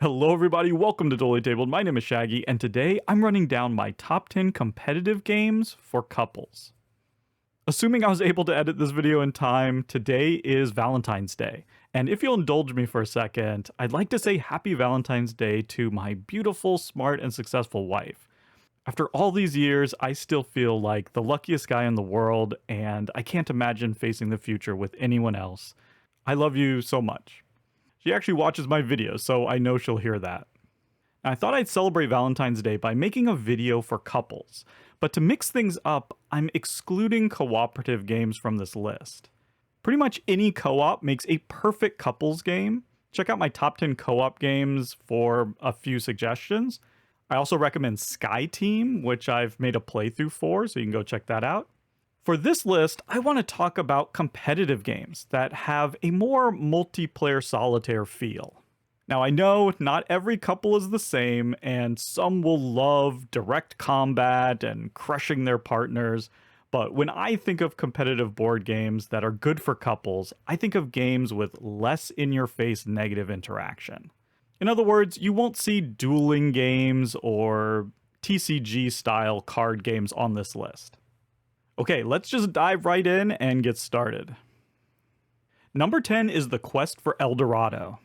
Hello everybody, welcome to Totally Tabled. My name is Shaggy, and today I'm running down my top 10 competitive games for couples. Assuming I was able to edit this video in time, today is Valentine's Day. And if you'll indulge me for a second, I'd like to say happy Valentine's Day to my beautiful, smart, and successful wife. After all these years, I still feel like the luckiest guy in the world, and I can't imagine facing the future with anyone else. I love you so much. She actually watches my videos, so I know she'll hear that. I thought I'd celebrate Valentine's Day by making a video for couples, but to mix things up, I'm excluding cooperative games from this list. Pretty much any co-op makes a perfect couples game. Check out my top 10 co-op games for a few suggestions. I also recommend Sky Team, which I've made a playthrough for, so you can go check that out. For this list, I want to talk about competitive games that have a more multiplayer solitaire feel. Now, I know not every couple is the same, and some will love direct combat and crushing their partners, but when I think of competitive board games that are good for couples, I think of games with less in-your-face negative interaction. In other words, you won't see dueling games or TCG-style card games on this list. Okay, let's just dive right in and get started. Number 10 is The Quest for El Dorado.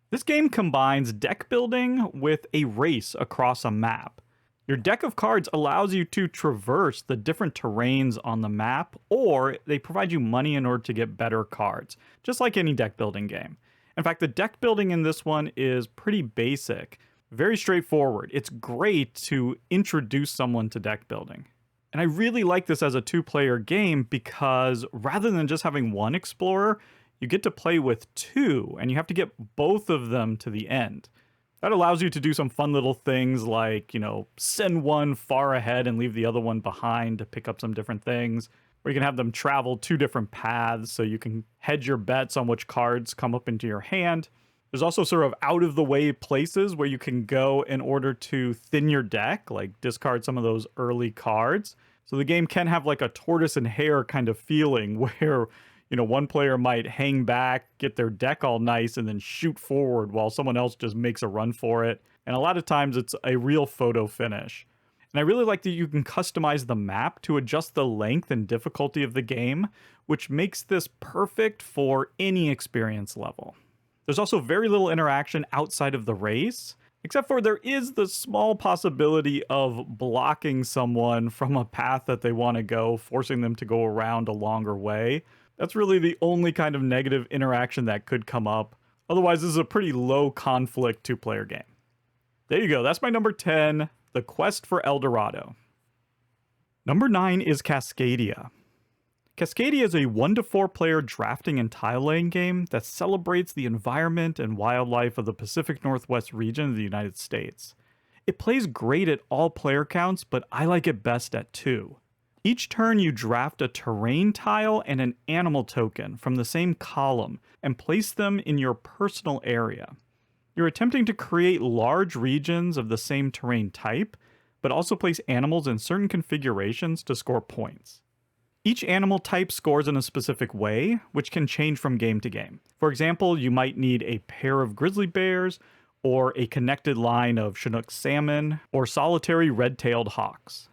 This game combines deck building with a race across a map. Your deck of cards allows you to traverse the different terrains on the map, or they provide you money in order to get better cards, just like any deck building game. In fact, the deck building in this one is pretty basic, very straightforward. It's great to introduce someone to deck building. And I really like this as a two-player game because rather than just having one explorer, you get to play with two, and you have to get both of them to the end. That allows you to do some fun little things like, send one far ahead and leave the other one behind to pick up some different things. Or you can have them travel two different paths so you can hedge your bets on which cards come up into your hand. There's also sort of out-of-the-way places where you can go in order to thin your deck, like discard some of those early cards. So the game can have like a tortoise and hare kind of feeling where, one player might hang back, get their deck all nice, and then shoot forward while someone else just makes a run for it. And a lot of times it's a real photo finish. And I really like that you can customize the map to adjust the length and difficulty of the game, which makes this perfect for any experience level. There's also very little interaction outside of the race, except for there is the small possibility of blocking someone from a path that they want to go, forcing them to go around a longer way. That's really the only kind of negative interaction that could come up. Otherwise, this is a pretty low conflict two-player game. There you go. That's my number 10, The Quest for El Dorado. Number 9 is Cascadia. Cascadia is a 1 to 4 player drafting and tile laying game that celebrates the environment and wildlife of the Pacific Northwest region of the United States. It plays great at all player counts, but I like it best at 2. Each turn you draft a terrain tile and an animal token from the same column and place them in your personal area. You're attempting to create large regions of the same terrain type, but also place animals in certain configurations to score points. Each animal type scores in a specific way, which can change from game to game. For example, you might need a pair of grizzly bears, or a connected line of Chinook salmon, or solitary red-tailed hawks.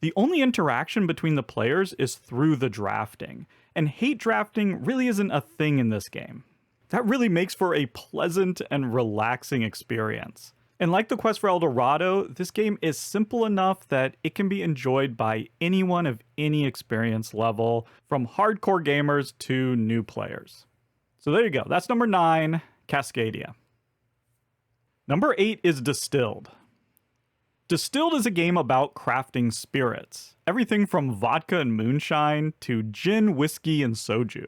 The only interaction between the players is through the drafting, and hate drafting really isn't a thing in this game. That really makes for a pleasant and relaxing experience. And like The Quest for El Dorado, this game is simple enough that it can be enjoyed by anyone of any experience level, from hardcore gamers to new players. So there you go, that's number 9, Cascadia. Number 8 is Distilled. Distilled is a game about crafting spirits, everything from vodka and moonshine to gin, whiskey, and soju.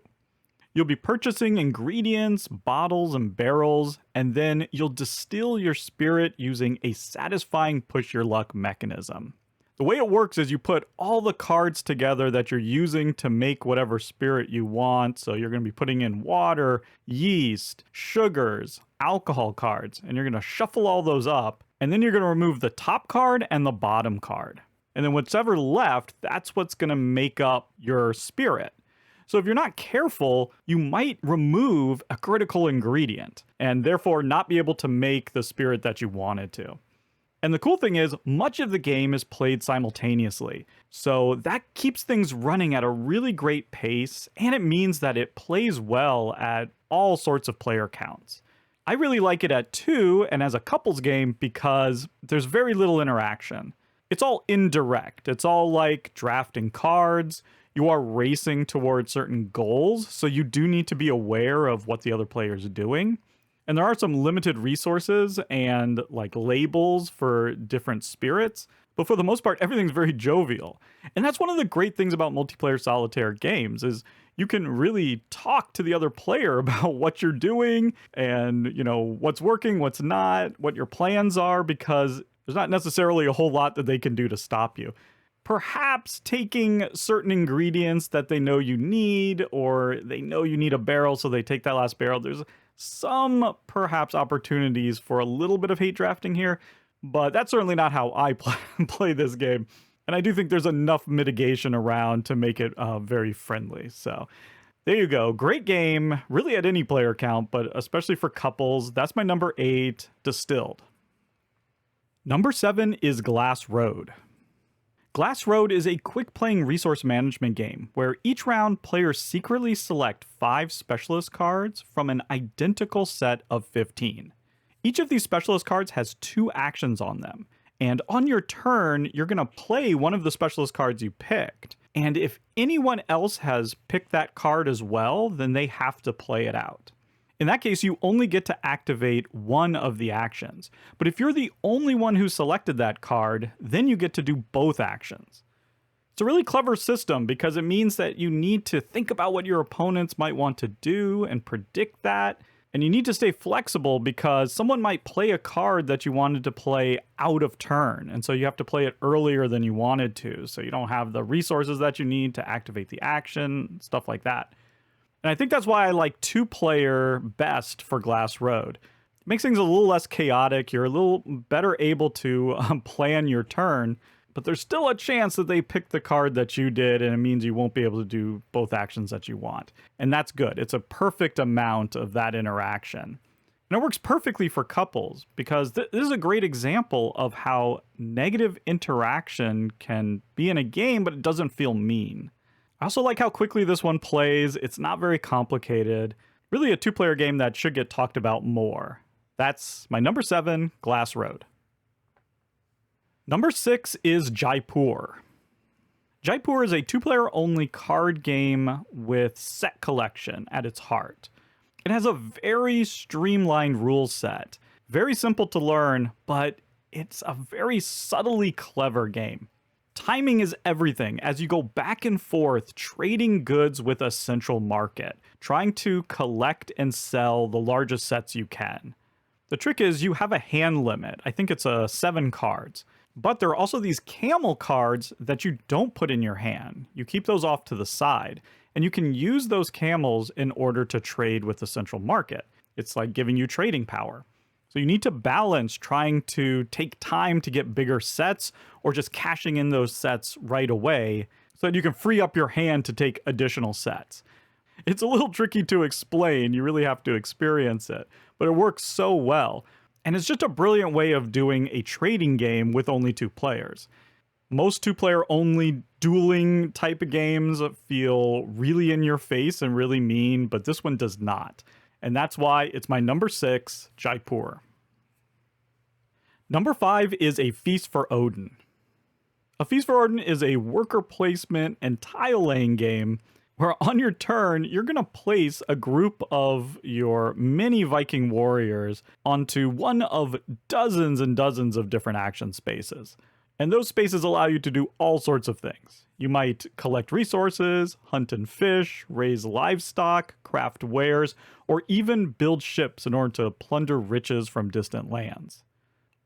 You'll be purchasing ingredients, bottles, and barrels, and then you'll distill your spirit using a satisfying push-your-luck mechanism. The way it works is you put all the cards together that you're using to make whatever spirit you want. So you're going to be putting in water, yeast, sugars, alcohol cards, and you're going to shuffle all those up, and then you're going to remove the top card and the bottom card. And then whatever's left, that's what's going to make up your spirit. So if you're not careful, you might remove a critical ingredient and therefore not be able to make the spirit that you wanted to. And the cool thing is, much of the game is played simultaneously, so that keeps things running at a really great pace, and it means that it plays well at all sorts of player counts. I really like it at 2 and as a couples game because there's very little interaction. It's all indirect. It's all like drafting cards. You are racing towards certain goals, so you do need to be aware of what the other player is doing. And there are some limited resources and like labels for different spirits, but for the most part, everything's very jovial. And that's one of the great things about multiplayer solitaire games is you can really talk to the other player about what you're doing and, what's working, what's not, what your plans are, because there's not necessarily a whole lot that they can do to stop you. Perhaps taking certain ingredients that they know you need, or they know you need a barrel, so they take that last barrel. There's some perhaps opportunities for a little bit of hate drafting here, but that's certainly not how I play this game. And I do think there's enough mitigation around to make it very friendly. So there you go. Great game, really at any player count, but especially for couples. That's my number 8, Distilled. Number 7 is Glass Road. Glass Road is a quick-playing resource management game where each round players secretly select 5 specialist cards from an identical set of 15. Each of these specialist cards has 2 actions on them, and on your turn, you're going to play one of the specialist cards you picked. And if anyone else has picked that card as well, then they have to play it out. In that case, you only get to activate one of the actions. But if you're the only one who selected that card, then you get to do both actions. It's a really clever system because it means that you need to think about what your opponents might want to do and predict that. And you need to stay flexible because someone might play a card that you wanted to play out of turn. And so you have to play it earlier than you wanted to. So you don't have the resources that you need to activate the action, stuff like that. And I think that's why I like 2-player best for Glass Road. It makes things a little less chaotic. You're a little better able to plan your turn, but there's still a chance that they pick the card that you did, and it means you won't be able to do both actions that you want. And that's good. It's a perfect amount of that interaction. And it works perfectly for couples because this is a great example of how negative interaction can be in a game, but it doesn't feel mean. I also like how quickly this one plays. It's not very complicated. Really a 2-player game that should get talked about more. That's my number 7, Glass Road. Number 6 is Jaipur. Jaipur is a 2-player only card game with set collection at its heart. It has a very streamlined rule set. Very simple to learn, but it's a very subtly clever game. Timing is everything as you go back and forth trading goods with a central market, trying to collect and sell the largest sets you can. The trick is you have a hand limit. I think it's 7 cards. But there are also these camel cards that you don't put in your hand. You keep those off to the side, and you can use those camels in order to trade with the central market. It's like giving you trading power. So you need to balance trying to take time to get bigger sets or just cashing in those sets right away so that you can free up your hand to take additional sets. It's a little tricky to explain. You really have to experience it, but it works so well. And it's just a brilliant way of doing a trading game with only 2 players. Most 2-player only dueling type of games feel really in your face and really mean, but this one does not. And that's why it's my number 6, Jaipur. Number 5 is A Feast for Odin. A Feast for Odin is a worker placement and tile laying game where on your turn, you're going to place a group of your mini Viking warriors onto one of dozens and dozens of different action spaces. And those spaces allow you to do all sorts of things. You might collect resources, hunt and fish, raise livestock, craft wares, or even build ships in order to plunder riches from distant lands.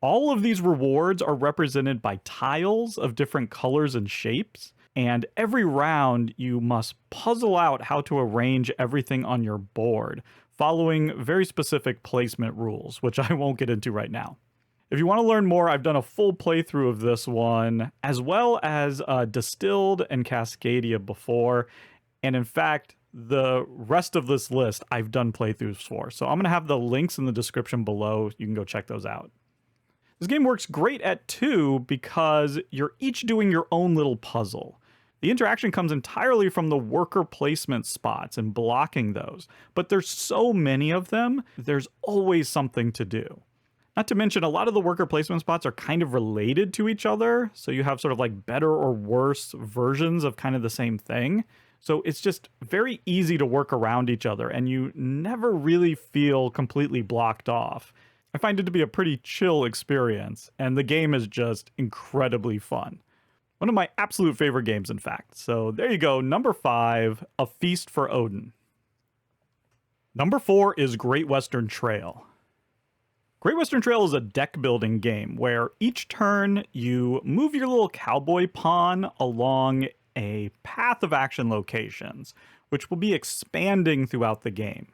All of these rewards are represented by tiles of different colors and shapes, and every round you must puzzle out how to arrange everything on your board, following very specific placement rules, which I won't get into right now. If you want to learn more, I've done a full playthrough of this one, as well as Distilled and Cascadia before. And in fact, the rest of this list I've done playthroughs for. So I'm going to have the links in the description below. You can go check those out. This game works great at 2 because you're each doing your own little puzzle. The interaction comes entirely from the worker placement spots and blocking those, but there's so many of them, there's always something to do. Not to mention, a lot of the worker placement spots are kind of related to each other, so you have sort of like better or worse versions of kind of the same thing. So it's just very easy to work around each other, and you never really feel completely blocked off. I find it to be a pretty chill experience, and the game is just incredibly fun. One of my absolute favorite games, in fact. So there you go, number 5, A Feast for Odin. Number 4 is Great Western Trail. Great Western Trail is a deck building game where each turn you move your little cowboy pawn along a path of action locations, which will be expanding throughout the game.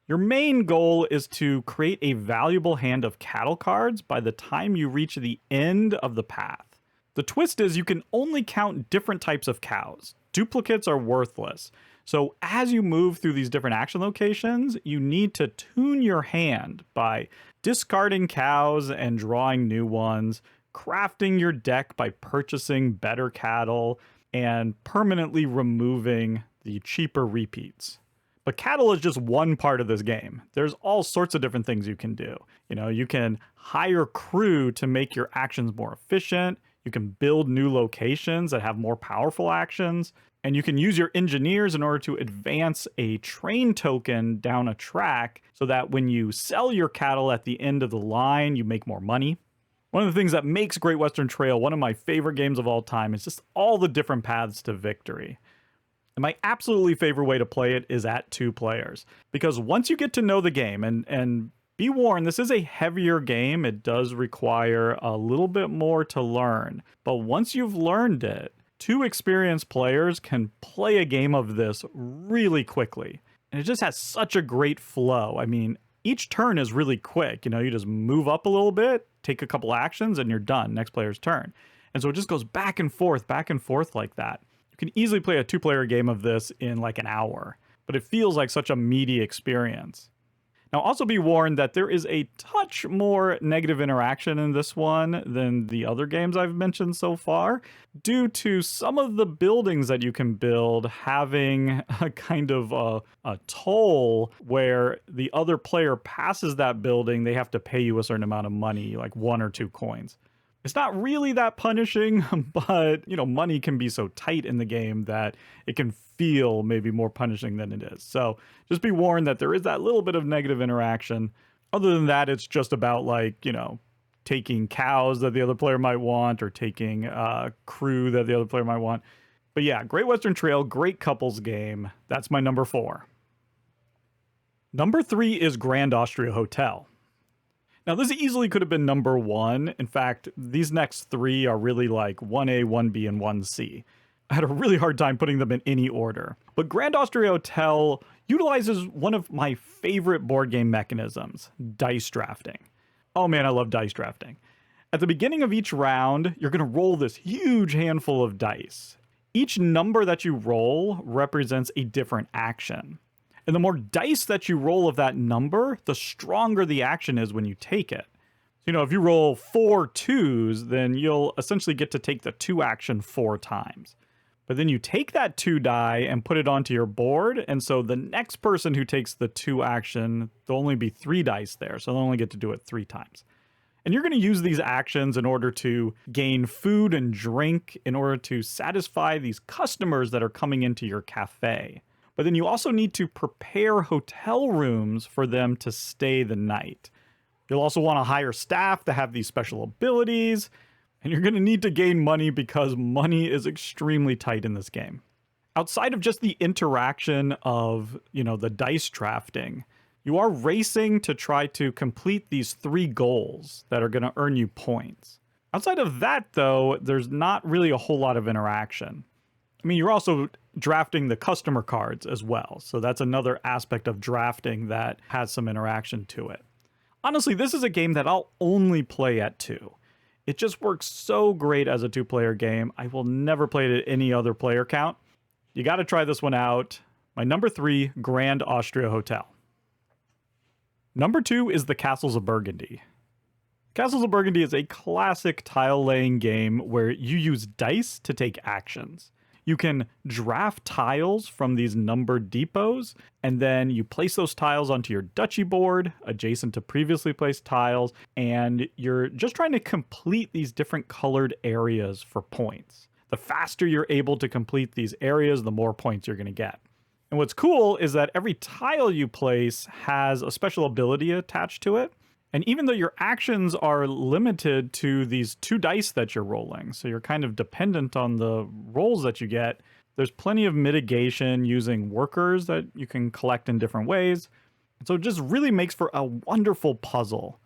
Your main goal is to create a valuable hand of cattle cards by the time you reach the end of the path. The twist is you can only count different types of cows. Duplicates are worthless. So as you move through these different action locations, you need to tune your hand by discarding cows and drawing new ones, crafting your deck by purchasing better cattle, and permanently removing the cheaper repeats. But cattle is just one part of this game. There's all sorts of different things you can do. You can hire crew to make your actions more efficient. You can build new locations that have more powerful actions. And you can use your engineers in order to advance a train token down a track so that when you sell your cattle at the end of the line, you make more money. One of the things that makes Great Western Trail one of my favorite games of all time is just all the different paths to victory. And my absolutely favorite way to play it is at 2 players. Because once you get to know the game, and be warned, this is a heavier game. It does require a little bit more to learn. But once you've learned it, 2 experienced players can play a game of this really quickly. And it just has such a great flow. I mean, each turn is really quick. You just move up a little bit, take a couple actions, and you're done. Next player's turn. And so it just goes back and forth like that. You can easily play a 2-player game of this in like an hour, but it feels like such a meaty experience. Now, also be warned that there is a touch more negative interaction in this one than the other games I've mentioned so far, due to some of the buildings that you can build having a kind of a toll where the other player passes that building, they have to pay you a certain amount of money, like 1 or 2 coins. It's not really that punishing, but, money can be so tight in the game that it can feel maybe more punishing than it is. So just be warned that there is that little bit of negative interaction. Other than that, it's just about taking cows that the other player might want or taking crew that the other player might want. But yeah, Great Western Trail, great couples game. That's my number 4. Number 3 is Grand Austria Hotel. Now, this easily could have been number 1. In fact, these next 3 are really like 1A, 1B, and 1C. I had a really hard time putting them in any order. But Grand Austria Hotel utilizes one of my favorite board game mechanisms, dice drafting. Oh man, I love dice drafting. At the beginning of each round, you're going to roll this huge handful of dice. Each number that you roll represents a different action. And the more dice that you roll of that number, the stronger the action is when you take it. If you roll 4 2s, then you'll essentially get to take the 2 action 4 times. But then you take that 2 die and put it onto your board, and so the next person who takes the 2 action, there'll only be 3 dice there, so they'll only get to do it 3 times. And you're going to use these actions in order to gain food and drink in order to satisfy these customers that are coming into your cafe. But then you also need to prepare hotel rooms for them to stay the night. You'll also want to hire staff to have these special abilities, and you're going to need to gain money because money is extremely tight in this game. Outside of just the interaction of, the dice drafting, you are racing to try to complete these 3 goals that are going to earn you points. Outside of that, though, there's not really a whole lot of interaction. I mean, you're also drafting the customer cards as well. So that's another aspect of drafting that has some interaction to it. Honestly, this is a game that I'll only play at 2. It just works so great as a 2-player game. I will never play it at any other player count. You got to try this one out. My number 3, Grand Austria Hotel. Number 2 is the Castles of Burgundy. Castles of Burgundy is a classic tile-laying game where you use dice to take actions. You can draft tiles from these numbered depots, and then you place those tiles onto your duchy board, adjacent to previously placed tiles, and you're just trying to complete these different colored areas for points. The faster you're able to complete these areas, the more points you're going to get. And what's cool is that every tile you place has a special ability attached to it. And even though your actions are limited to these 2 dice that you're rolling, so you're kind of dependent on the rolls that you get, there's plenty of mitigation using workers that you can collect in different ways. So it just really makes for a wonderful puzzle.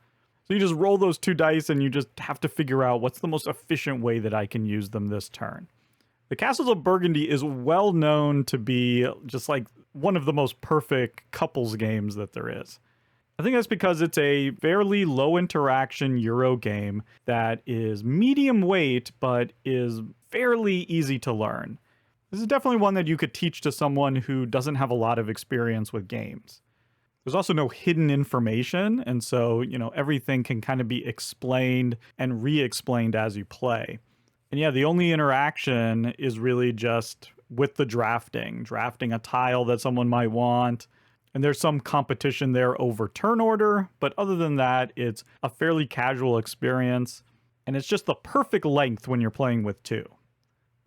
So you just roll those 2 dice and you just have to figure out what's the most efficient way that I can use them this turn. The Castles of Burgundy is well known to be just like one of the most perfect couples games that there is. I think that's because it's a fairly low interaction Euro game that is medium weight, but is fairly easy to learn. This is definitely one that you could teach to someone who doesn't have a lot of experience with games. There's also no hidden information, and so, everything can kind of be explained and re-explained as you play. And yeah, the only interaction is really just with the drafting a tile that someone might want. And there's some competition there over turn order, but other than that, it's a fairly casual experience, and it's just the perfect length when you're playing with 2.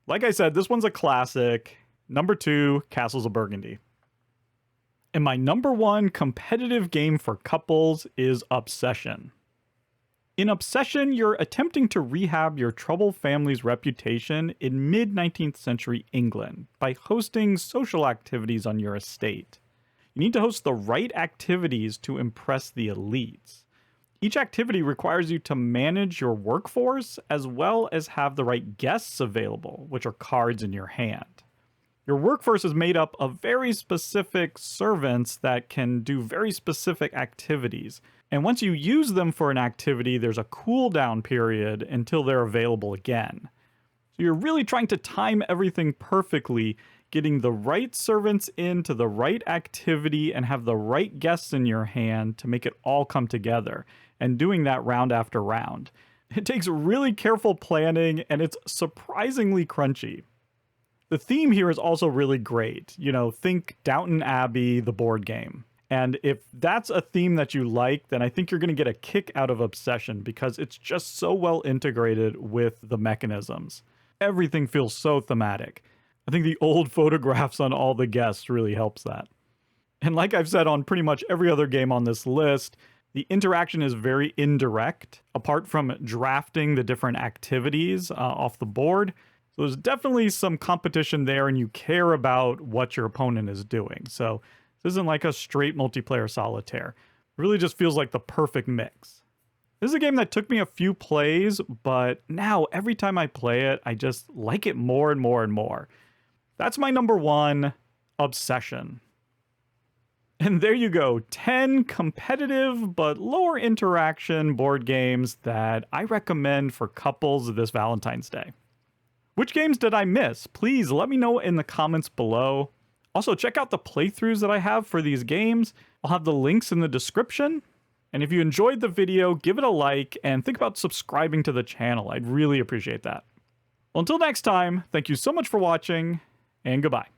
Like I said, this one's a classic. Number 2, Castles of Burgundy. And my number 1 competitive game for couples is Obsession. In Obsession, you're attempting to rehab your troubled family's reputation in mid-19th century England by hosting social activities on your estate. You need to host the right activities to impress the elites. Each activity requires you to manage your workforce as well as have the right guests available, which are cards in your hand. Your workforce is made up of very specific servants that can do very specific activities. And once you use them for an activity, there's a cooldown period until they're available again. So you're really trying to time everything perfectly, getting the right servants into the right activity and have the right guests in your hand to make it all come together, and doing that round after round. It takes really careful planning, and it's surprisingly crunchy. The theme here is also really great. Think Downton Abbey, the board game. And if that's a theme that you like, then I think you're going to get a kick out of Obsession because it's just so well integrated with the mechanisms. Everything feels so thematic. I think the old photographs on all the guests really helps that. And like I've said on pretty much every other game on this list, the interaction is very indirect, apart from drafting the different activities off the board. So there's definitely some competition there, and you care about what your opponent is doing. So this isn't like a straight multiplayer solitaire. It really just feels like the perfect mix. This is a game that took me a few plays, but now every time I play it, I just like it more and more and more. That's my number 1, Obsession. And there you go, 10 competitive but lower interaction board games that I recommend for couples this Valentine's Day. Which games did I miss? Please let me know in the comments below. Also, check out the playthroughs that I have for these games. I'll have the links in the description. And if you enjoyed the video, give it a like and think about subscribing to the channel. I'd really appreciate that. Well, until next time, thank you so much for watching, and goodbye.